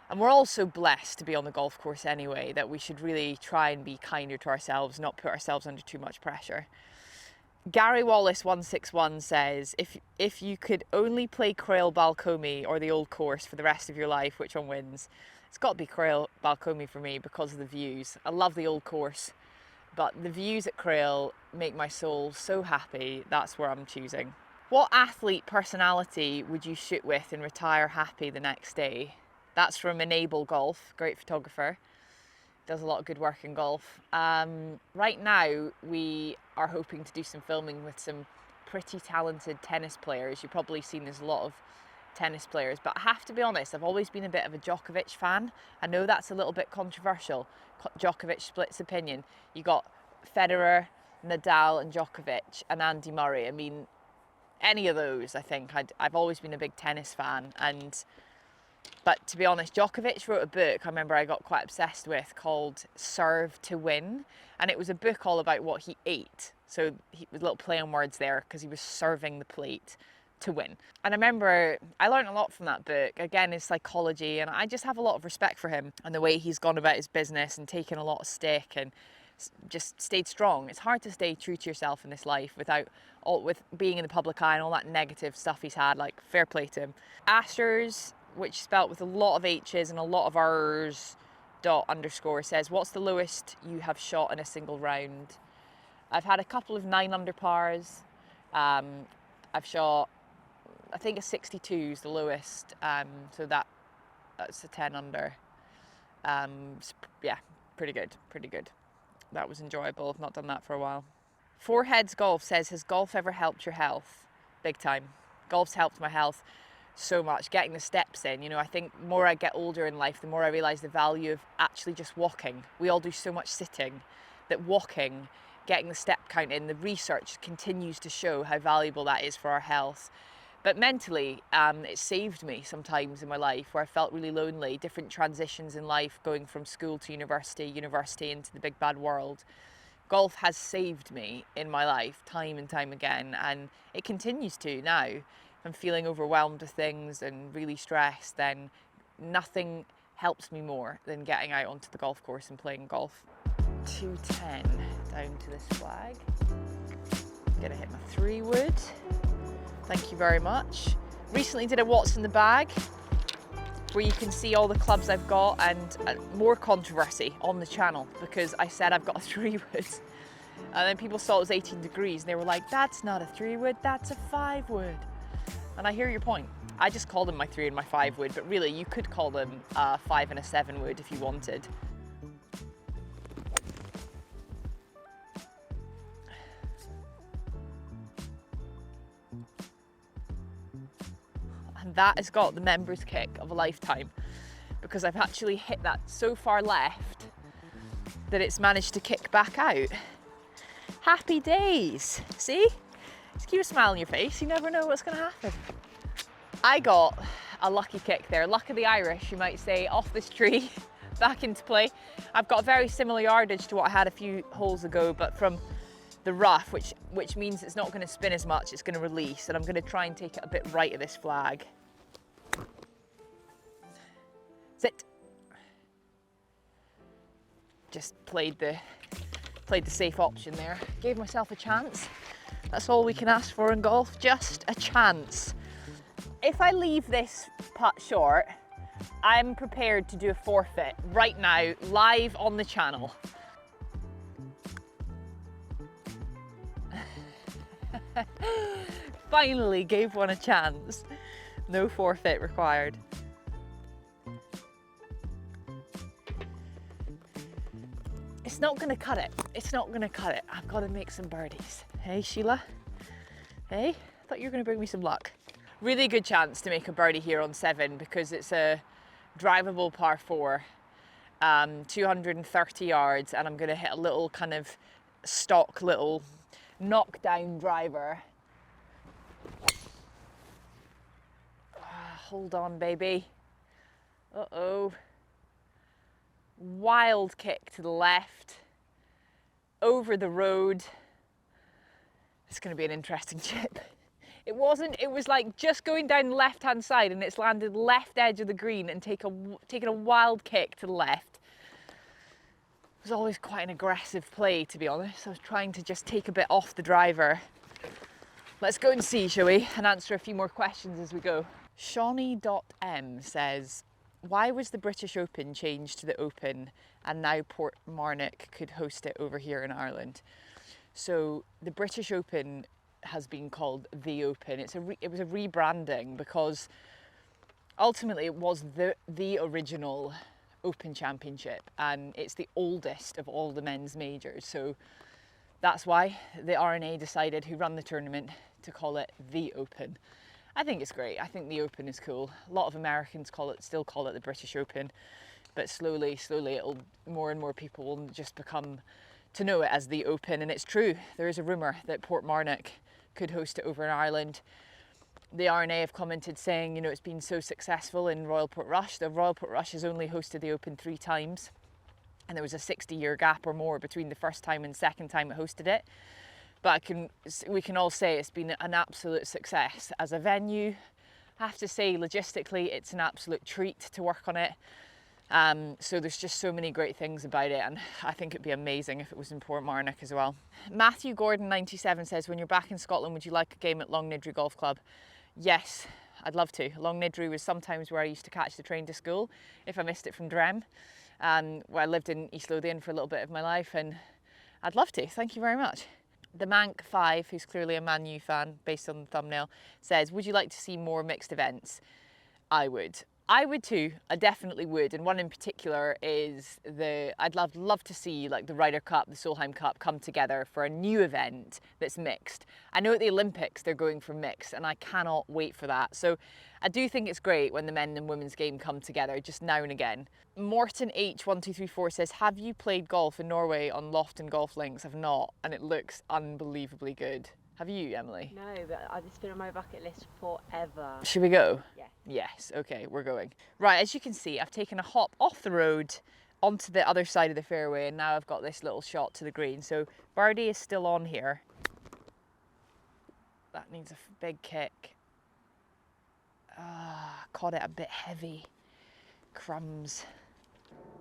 And we're all so blessed to be on the golf course anyway, that we should really try and be kinder to ourselves, not put ourselves under too much pressure. Gary Wallace 161 says, if you could only play Crail Balcomie or the Old Course for the rest of your life, which one wins? It's got to be Crail Balcomie for me because of the views. I love the Old Course, but the views at Crail make my soul so happy. That's where I'm choosing. What athlete personality would you shoot with and retire happy the next day? That's from Enable Golf, great photographer. Does a lot of good work in golf. Right now, we are hoping to do some filming with some pretty talented tennis players. You've probably seen there's a lot of tennis players, but I have to be honest, I've always been a bit of a Djokovic fan. I know that's a little bit controversial. Djokovic splits opinion. You got Federer, Nadal and Djokovic and Andy Murray. I mean, any of those, I think. I've always been a big tennis fan, but to be honest, Djokovic wrote a book I remember I got quite obsessed with called Serve to Win, and it was a book all about what he ate. So he was a little play on words there because he was serving the plate to win. And I remember I learned a lot from that book. Again, his psychology, and I just have a lot of respect for him and the way he's gone about his business and taken a lot of stick and just stayed strong. It's hard to stay true to yourself in this life with being in the public eye and all that negative stuff he's had. Like, fair play to him. Ashers, which is spelt with a lot of H's and a lot of R's, Cat._, says, what's the lowest you have shot in a single round? I've had a couple of 9 under pars. I've shot, I think a 62 is the lowest, so that's a 10 under. Yeah, pretty good. That was enjoyable. I've not done that for a while. Foreheads Golf says, has golf ever helped your health? Big time. Golf's helped my health so much. Getting the steps in, I think the more I get older in life, the more I realise the value of actually just walking. We all do so much sitting that walking, getting the step count in, the research continues to show how valuable that is for our health. But mentally, it saved me sometimes in my life where I felt really lonely, different transitions in life, going from school to university into the big bad world. Golf has saved me in my life time and time again, and it continues to now. If I'm feeling overwhelmed with things and really stressed, then nothing helps me more than getting out onto the golf course and playing golf. 210 down to this flag. Gonna hit my 3-wood. Thank you very much. Recently did a what's in the bag where you can see all the clubs I've got, and more controversy on the channel because I said I've got a 3-wood. And then people saw it was 18 degrees and they were like, that's not a 3-wood, that's a 5-wood. And I hear your point. I just call them my 3 and my 5-wood, but really you could call them a 5 and a 7-wood if you wanted. And that has got the members kick of a lifetime because I've actually hit that so far left that it's managed to kick back out. Happy days. See? Just keep a smile on your face. You never know what's going to happen. I got a lucky kick there. Luck of the Irish, you might say, off this tree, back into play. I've got a very similar yardage to what I had a few holes ago, but from the rough, which means it's not going to spin as much, it's going to release, and I'm going to try and take it a bit right of this flag. Sit. Just played the safe option there. Gave myself a chance. That's all we can ask for in golf, just a chance. If I leave this putt short, I'm prepared to do a forfeit right now, live on the channel. Finally gave one a chance. No forfeit required. It's not gonna cut it. It's not gonna cut it. I've got to make some birdies. Hey, Sheila. Hey, I thought you were gonna bring me some luck. Really good chance to make a birdie here on 7 because it's a drivable par 4, 230 yards, and I'm gonna hit a little kind of stock little knockdown driver. Hold on, baby. Uh-oh. Wild kick to the left, over the road. It's going to be an interesting chip. It was like just going down the left-hand side and it's landed left edge of the green and taken a wild kick to the left. It was always quite an aggressive play, to be honest. I was trying to just take a bit off the driver. Let's go and see, shall we? And answer a few more questions as we go. Shawnee.m says, why was the British Open changed to the Open and now Portmarnock could host it over here in Ireland? So the British Open has been called the Open. It was a rebranding because ultimately it was the original Open Championship and it's the oldest of all the men's majors. So that's why the R&A decided, who run the tournament, to call it the Open. I think it's great. I think the Open is cool. A lot of Americans still call it the British Open, but slowly more and more people will just become to know it as the Open. And it's true. There is a rumour that Portmarnock could host it over in Ireland. The R&A have commented saying, it's been so successful in Royal Portrush. The Royal Portrush has only hosted the Open 3 times, and there was a 60-year gap or more between the first time and second time it hosted it. But we can all say it's been an absolute success as a venue. I have to say, logistically, it's an absolute treat to work on it. So there's just so many great things about it, and I think it'd be amazing if it was in Portmarnock as well. Matthew Gordon 97 says, when you're back in Scotland, would you like a game at Long Nidri Golf Club? Yes, I'd love to. Long Nidri was sometimes where I used to catch the train to school if I missed it from Drem. where I lived in East Lothian for a little bit of my life, and I'd love to. Thank you very much. The Mank5, who's clearly a Man U fan based on the thumbnail, says, would you like to see more mixed events? I would. I would too. I definitely would. And one in particular is I'd love to see like the Ryder Cup, the Solheim Cup come together for a new event that's mixed. I know at the Olympics they're going for mixed, and I cannot wait for that. So I do think it's great when the men and women's game come together just now and again. Morton H1234 says, have you played golf in Norway on Loft and Golf Links? I've not, and it looks unbelievably good. Have you, Emily? No, but it's been on my bucket list forever. Should we go? Yeah. Yes, okay, we're going. Right, as you can see, I've taken a hop off the road onto the other side of the fairway, and now I've got this little shot to the green. So birdie is still on here. That needs a big kick. Caught it a bit heavy. Crumbs.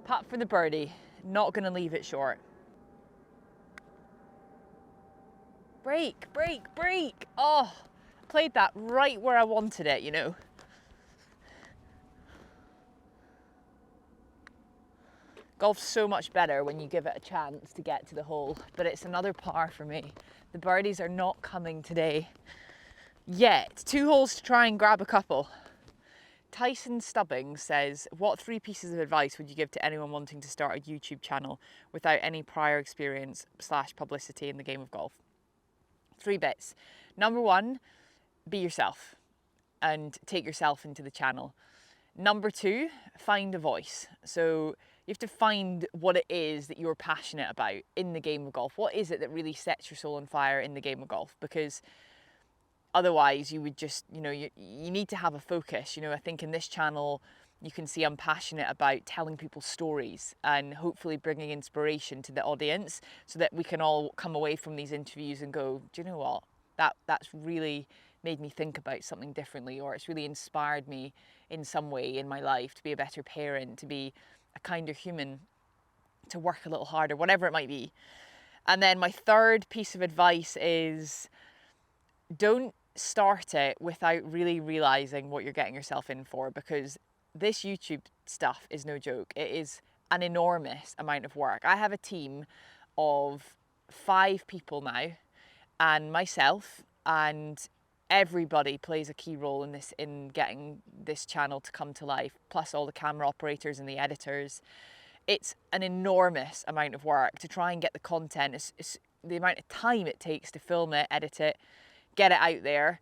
Putt for the birdie. Not going to leave it short. Break, break, break. Oh, played that right where I wanted it, you know. Golf's so much better when you give it a chance to get to the hole, but it's another par for me. The birdies are not coming today yet. 2 holes to try and grab a couple. Tyson Stubbing says, what 3 pieces of advice would you give to anyone wanting to start a YouTube channel without any prior experience / publicity in the game of golf? 3 bits. Number 1, be yourself and take yourself into the channel. Number 2, find a voice. So you have to find what it is that you're passionate about in the game of golf. What is it that really sets your soul on fire in the game of golf? Because otherwise you would just, you know, you need to have a focus. You know, I think in this channel, you can see I'm passionate about telling people stories and hopefully bringing inspiration to the audience so that we can all come away from these interviews and go, do you know what? That's really made me think about something differently, or it's really inspired me in some way in my life to be a better parent, to be a kinder human, to work a little harder, whatever it might be. And then my 3rd piece of advice is don't start it without really realizing what you're getting yourself in for, because this YouTube stuff is no joke. It is an enormous amount of work. I have a team of 5 people now, and myself, and everybody plays a key role in this, in getting this channel to come to life, plus all the camera operators and the editors. It's an enormous amount of work to try and get the content. It's the amount of time it takes to film it, edit it, get it out there.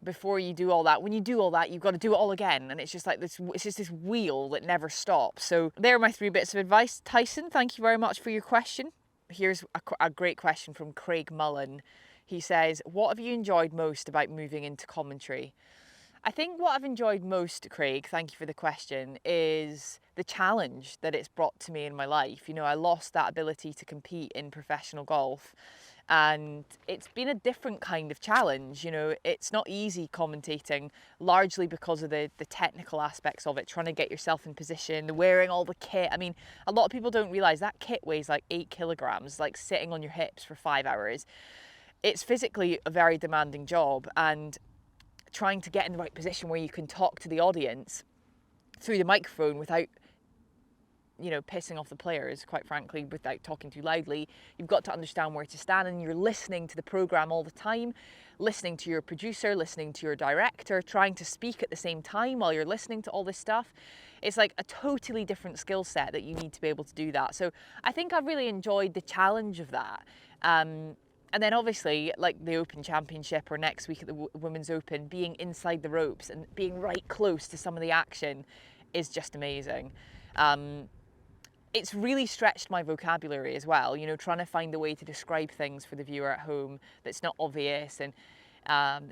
Before you do all that, when you do all that, you've got to do it all again, and it's just like this, it's just this wheel that never stops. So there are my 3 bits of advice. Tyson, thank you very much for your question. Here's a great question from Craig Mullen. He says, what have you enjoyed most about moving into commentary? I think what I've enjoyed most, Craig, thank you for the question, is the challenge that it's brought to me in my life. You know, I lost that ability to compete in professional golf, and it's been a different kind of challenge. You know, it's not easy commentating, largely because of the technical aspects of it, trying to get yourself in position, the wearing all the kit. I mean, a lot of people don't realise that kit weighs like 8 kilograms, like sitting on your hips for 5 hours. It's physically a very demanding job, and trying to get in the right position where you can talk to the audience through the microphone without, you know, pissing off the players, quite frankly, without talking too loudly. You've got to understand where to stand, and you're listening to the program all the time, listening to your producer, listening to your director, trying to speak at the same time while you're listening to all this stuff. It's like a totally different skill set that you need to be able to do that. So I think I've really enjoyed the challenge of that. And then obviously, like the Open Championship or next week at the Women's Open, being inside the ropes and being right close to some of the action is just amazing. It's really stretched my vocabulary as well, you know, trying to find a way to describe things for the viewer at home that's not obvious and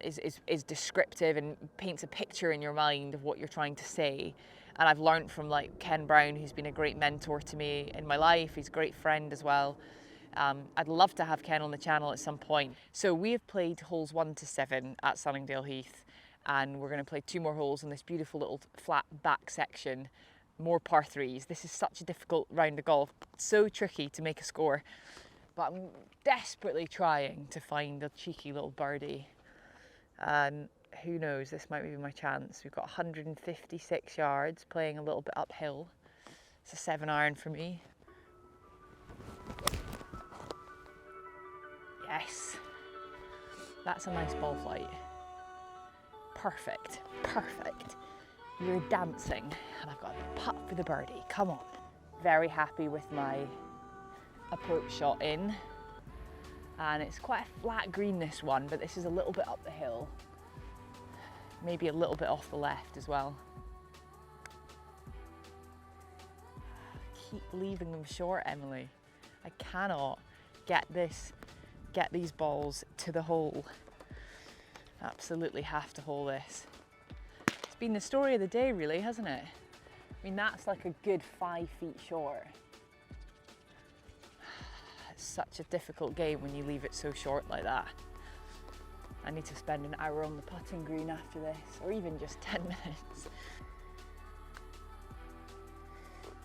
is descriptive and paints a picture in your mind of what you're trying to say. And I've learned from like Ken Brown, who's been a great mentor to me in my life. He's a great friend as well. I'd love to have Ken on the channel at some point. So we have played holes 1 to 7 at Sunningdale Heath, and we're going to play 2 more holes on this beautiful little flat back section, more par 3s. This is such a difficult round of golf, so tricky to make a score, but I'm desperately trying to find a cheeky little birdie, and who knows, this might be my chance. We've got 156 yards, playing a little bit uphill, It's a 7-iron for me. Yes. That's a nice ball flight. Perfect, perfect. You're dancing, and I've got a putt for the birdie. Come on. Very happy with my approach shot in. And it's quite a flat green, this one, but this is a little bit up the hill. Maybe a little bit off the left as well. Keep leaving them short, Emily. I cannot get these balls to the hole. Absolutely have to hole this. It's been the story of the day, really, hasn't it? I mean, that's like a good 5 feet short. It's such a difficult game when you leave it so short like that. I need to spend an hour on the putting green after this, or even just 10 minutes.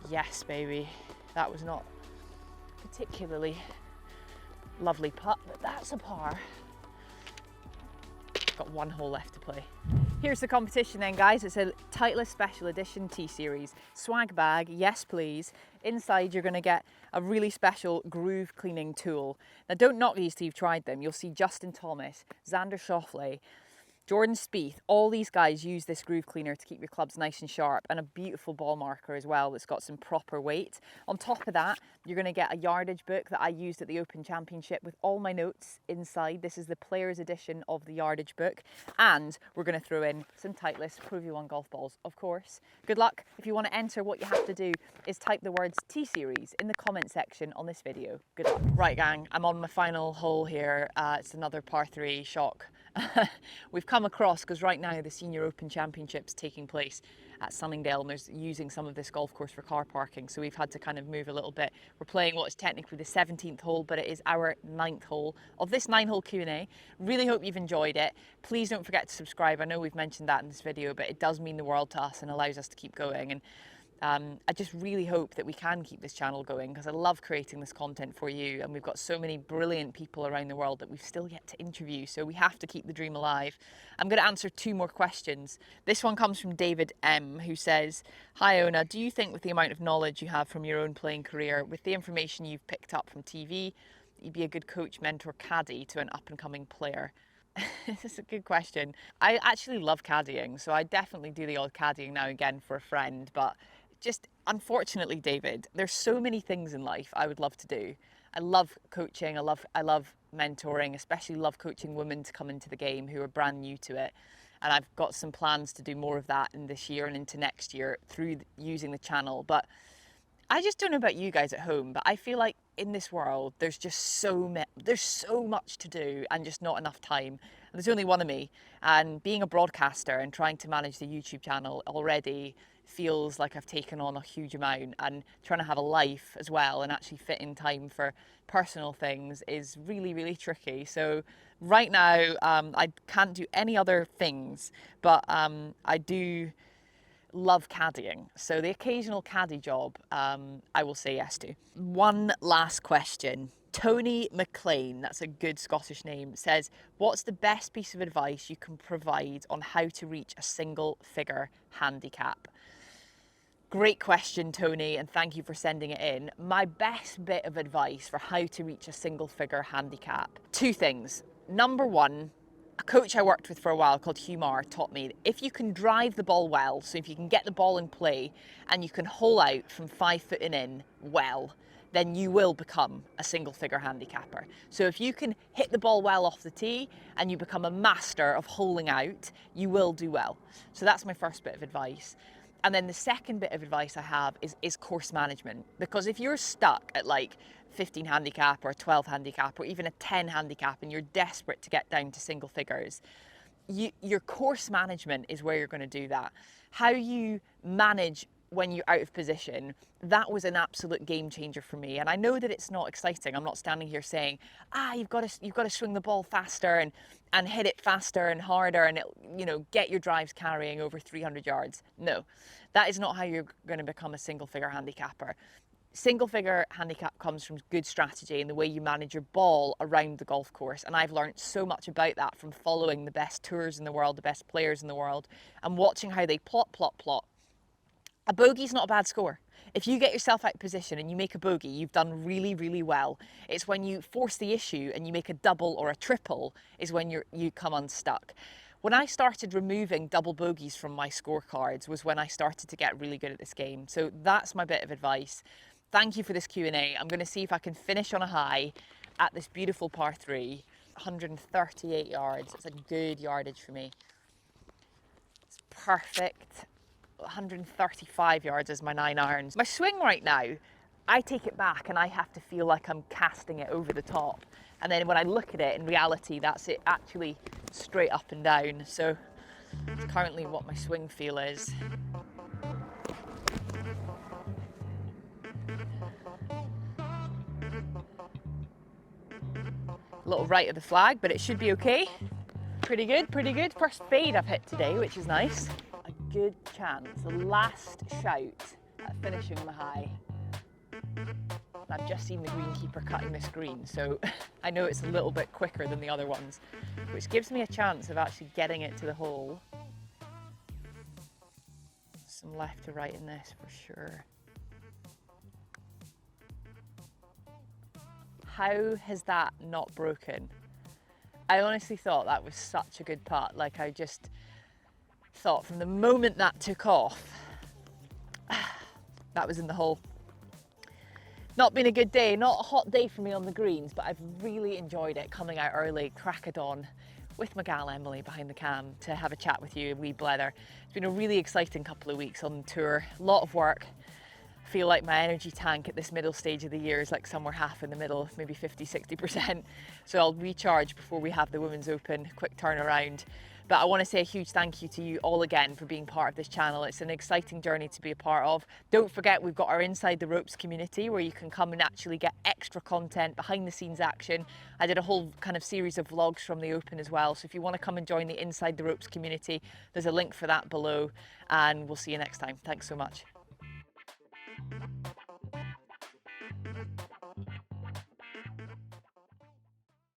Yes, baby. That was not particularly lovely putt, but that's a par. Got 1 hole left to play. Here's the competition then, guys. It's a Titleist Special Edition T-Series. Swag bag, yes please. Inside you're gonna get a really special groove cleaning tool. Now don't knock these till you've tried them. You'll see Justin Thomas, Xander Schauffele, Jordan Spieth, all these guys use this groove cleaner to keep your clubs nice and sharp, and a beautiful ball marker as well that's got some proper weight. On top of that, you're going to get a yardage book that I used at the Open Championship with all my notes inside. This is the player's edition of the yardage book, and we're going to throw in some Titleist Pro V1 golf balls, of course. Good luck. If you want to enter, what you have to do is type the words T-Series in the comment section on this video. Good luck. Right, gang, I'm on my final hole here. It's another par 3 shock. We've come across, because right now the Senior Open Championship's taking place at Sunningdale, and there's using some of this golf course for car parking, so we've had to kind of move a little bit. We're playing what is technically the 17th hole, but it is our 9th hole of this 9-hole Q&A. Really hope you've enjoyed it. Please don't forget to subscribe. I know we've mentioned that in this video, but it does mean the world to us and allows us to keep going. And I just really hope that we can keep this channel going, because I love creating this content for you, and we've got so many brilliant people around the world that we've still yet to interview, so we have to keep the dream alive. I'm going to answer 2 more questions. This one comes from David M, who says, "Hi Iona, do you think with the amount of knowledge you have from your own playing career, with the information you've picked up from TV, you'd be a good coach, mentor, caddy to an up-and-coming player?" This is a good question. I actually love caddying, so I definitely do the odd caddying now and again for a friend, but just unfortunately, David, there's so many things in life I would love to do. I love coaching, I love mentoring, especially love coaching women to come into the game who are brand new to it. And I've got some plans to do more of that in this year and into next year through using the channel. But I just don't know about you guys at home, but I feel like in this world, there's just there's so much to do and just not enough time. And there's only one of me, and being a broadcaster and trying to manage the YouTube channel already feels like I've taken on a huge amount, and trying to have a life as well and actually fit in time for personal things is really, really tricky. So right now, I can't do any other things, but I do love caddying. So the occasional caddy job, I will say yes to. One last question. Tony McLean, that's a good Scottish name, says, "What's the best piece of advice you can provide on how to reach a single figure handicap?" Great question, Tony, and thank you for sending it in. My best bit of advice for how to reach a single figure handicap: 2 things. Number 1, a coach I worked with for a while called Hugh Marr taught me that if you can drive the ball well, so if you can get the ball in play and you can hole out from 5 foot and in well, then you will become a single figure handicapper. So if you can hit the ball well off the tee and you become a master of holing out, you will do well. So that's my first bit of advice. And then the second bit of advice I have is course management. Because if you're stuck at like 15 handicap or a 12 handicap or even a 10 handicap and you're desperate to get down to single figures, your course management is where you're going to do that. How you manage when you're out of position, that was an absolute game changer for me. And I know that it's not exciting. I'm not standing here saying, you've got to swing the ball faster and hit it faster and harder and get your drives carrying over 300 yards. No, that is not how you're going to become a single figure handicapper. Single figure handicap comes from good strategy and the way you manage your ball around the golf course. And I've learned so much about that from following the best tours in the world, the best players in the world, and watching how they plot, A bogey's not a bad score. If you get yourself out of position and you make a bogey, you've done really, really well. It's when you force the issue and you make a double or a triple is when you come unstuck. When I started removing double bogeys from my scorecards was when I started to get really good at this game. So that's my bit of advice. Thank you for this Q&A. I'm going to see if I can finish on a high at this beautiful par 3, 138 yards. It's a good yardage for me. It's perfect. 135 yards is my 9 irons. My swing right now, I take it back and I have to feel like I'm casting it over the top. And then when I look at it, in reality, that's it actually straight up and down. So it's currently what my swing feel is. A little right of the flag, but it should be okay. Pretty good, pretty good. First fade I've hit today, which is nice. A good chance, the last shout at finishing on a high. I've just seen the greenkeeper cutting this green, so I know it's a little bit quicker than the other ones, which gives me a chance of actually getting it to the hole. Some left to right in this for sure. How has that not broken? I honestly thought that was such a good putt. Like, I just thought from the moment that took off, that was in the hole. Not been a good day, not a hot day for me on the greens, but I've really enjoyed it coming out early, crack of dawn, with my gal Emily behind the cam to have a chat with you, a wee blether. It's been a really exciting couple of weeks on tour, a lot of work. I feel like my energy tank at this middle stage of the year is like somewhere half in the middle, maybe 50-60%. So I'll recharge before we have the Women's Open, quick turnaround. But I want to say a huge thank you to you all again for being part of this channel. It's an exciting journey to be a part of. Don't forget, we've got our Inside the Ropes community where you can come and actually get extra content, behind the scenes action. I did a whole kind of series of vlogs from the Open as well. So if you want to come and join the Inside the Ropes community, there's a link for that below, and we'll see you next time. Thanks so much.